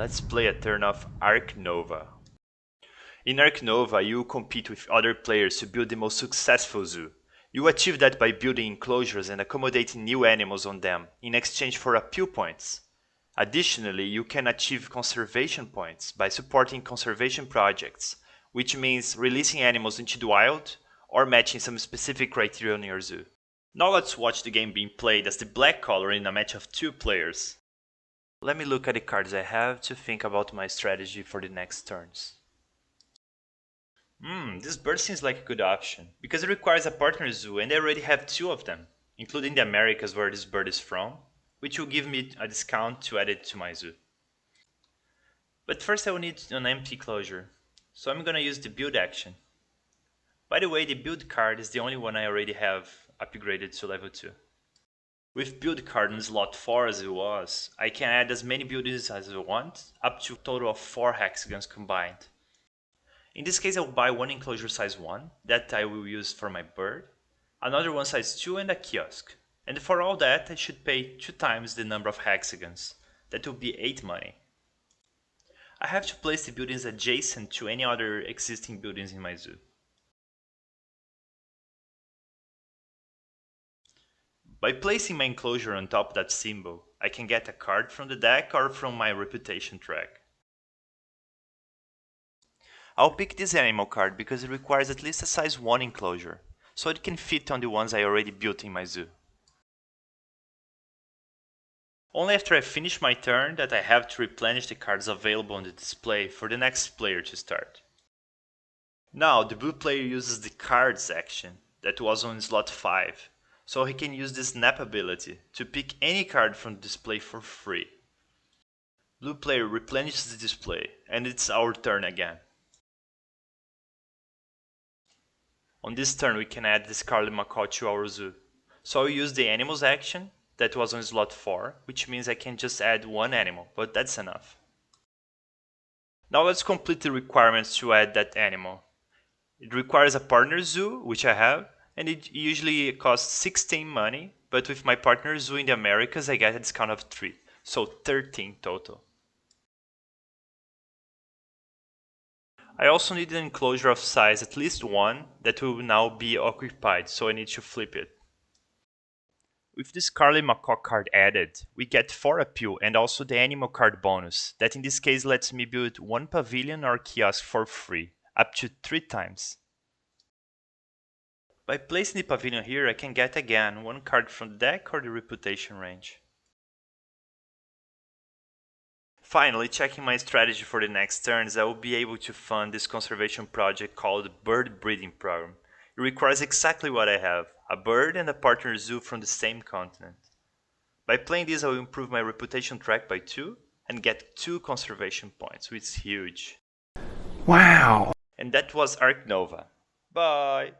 let's play a Turn of Ark Nova. In Ark Nova, you compete with other players to build the most successful zoo. You achieve that by building enclosures and accommodating new animals on them in exchange for appeal points. Additionally, you can achieve conservation points by supporting conservation projects, which means releasing animals into the wild or matching some specific criteria on your zoo. Now let's watch the game being played as the black color in a match of 2 players. Let me look at the cards I have to think about my strategy for the next turns. This bird seems like a good option, because it requires a partner zoo and I already have 2 of them, including the Americas where this bird is from, which will give me a discount to add it to my zoo. But first I will need an empty closure, so I'm gonna use the build action. By the way, the build card is the only one I already have upgraded to level 2. With build card on slot 4 as it was, I can add as many buildings as I want, up to a total of 4 hexagons combined. In this case I will buy one enclosure size 1, that I will use for my bird, another one size 2 and a kiosk. And for all that I should pay 2 times the number of hexagons, that will be 8 money. I have to place the buildings adjacent to any other existing buildings in my zoo. By placing my enclosure on top of that symbol, I can get a card from the deck or from my reputation track. I'll pick this animal card because it requires at least a size 1 enclosure, so it can fit on the ones I already built in my zoo. Only after I finish my turn that I have to replenish the cards available on the display for the next player to start. Now the blue player uses the cards action that was on slot 5. So he can use the snap ability to pick any card from the display for free. Blue player replenishes the display, and it's our turn again. On this turn we can add the Scarlet Macaw to our zoo. So I'll use the animals action that was on slot 4, which means I can just add 1 animal, but that's enough. Now let's complete the requirements to add that animal. It requires a partner zoo, which I have, and it usually costs 16 money, but with my partner zoo in the Americas I get a discount of 3, so 13 total. I also need an enclosure of size at least 1 that will now be occupied, so I need to flip it. With the Scarlet Macaw card added, we get 4 appeal and also the animal card bonus, that in this case lets me build 1 pavilion or kiosk for free, up to 3 times. By placing the pavilion here, I can get again 1 card from the deck or the reputation range. Finally, checking my strategy for the next turns, I will be able to fund this conservation project called Bird Breeding Program. It requires exactly what I have, a bird and a partner zoo from the same continent. By playing this, I will improve my reputation track by 2 and get 2 conservation points, which is huge. Wow! And that was Ark Nova. Bye!